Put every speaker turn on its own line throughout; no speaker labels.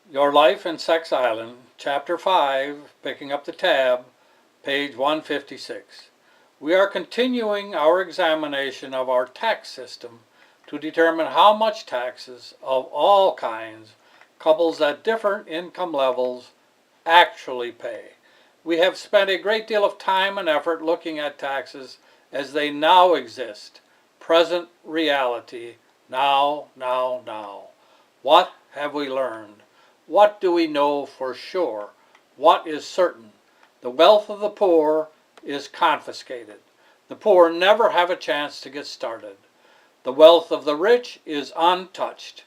Your Life in Sex Island, Chapter 5, picking up the tab, page 156. We are continuing our examination of our tax system to determine how much taxes of all kinds couples at different income levels actually pay. We have spent a great deal of time and effort looking at taxes as they now exist, present reality, now. What have we learned? What do we know for sure? What is certain? The wealth of the poor is confiscated. The poor never have a chance to get started. The wealth of the rich is untouched.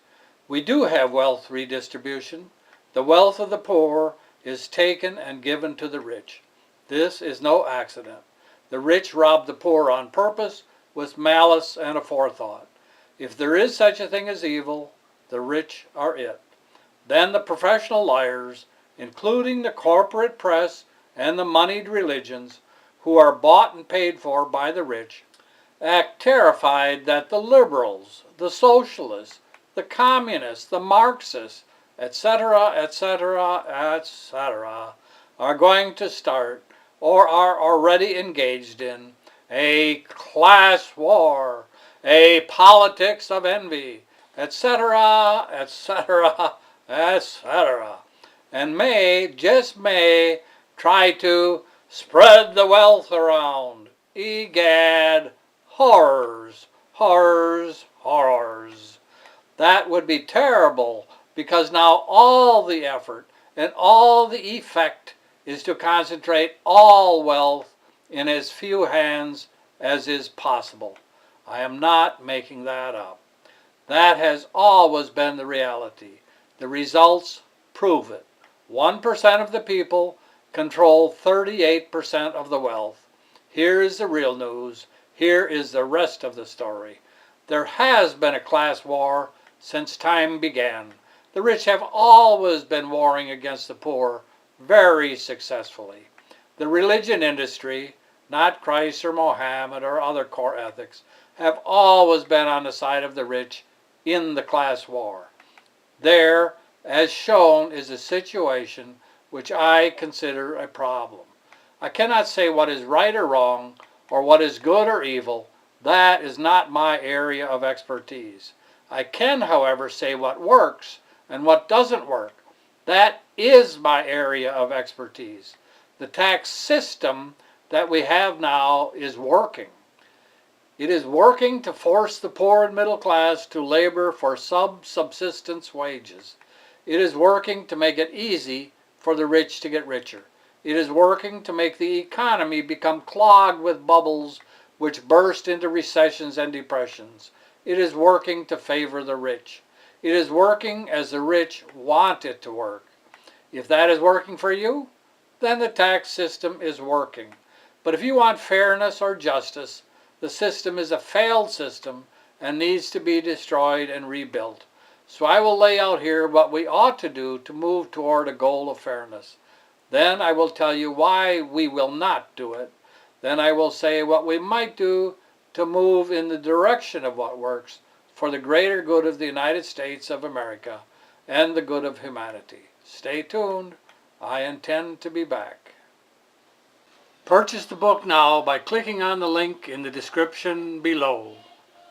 We do have wealth redistribution. The wealth of the poor is taken and given to the rich. This is no accident. The rich rob the poor on purpose with malice and aforethought. If there is such a thing as evil, the rich are it. Then the professional liars, including the corporate press and the moneyed religions, who are bought and paid for by the rich, act terrified that the liberals, the socialists, the communists, the Marxists, etc., are going to start, or are already engaged in, a class war, a politics of envy, etc., and just may, try to spread the wealth around. Egad, horrors. That would be terrible, because now all the effort and all the effect is to concentrate all wealth in as few hands as is possible. I am not making that up. That has always been the reality. The results prove it. 1% of the people control 38% of the wealth. Here is the real news. Here is the rest of the story. There has been a class war since time began. The rich have always been warring against the poor very successfully. The religion industry, not Christ or Mohammed or other core ethics, have always been on the side of the rich in the class war. There, as shown, is a situation which I consider a problem. I cannot say what is right or wrong, or what is good or evil. That is not my area of expertise. I can, however, say what works and what doesn't work. That is my area of expertise. The tax system that we have now is working. It is working to force the poor and middle class to labor for subsistence wages. It is working to make it easy for the rich to get richer. It is working to make the economy become clogged with bubbles which burst into recessions and depressions. It is working to favor the rich. It is working as the rich want it to work. If that is working for you, then the tax system is working. But if you want fairness or justice, the system is a failed system and needs to be destroyed and rebuilt. So I will lay out here what we ought to do to move toward a goal of fairness. Then I will tell you why we will not do it. Then I will say what we might do to move in the direction of what works for the greater good of the United States of America and the good of humanity. Stay tuned. I intend to be back. Purchase the book now by clicking on the link in the description below.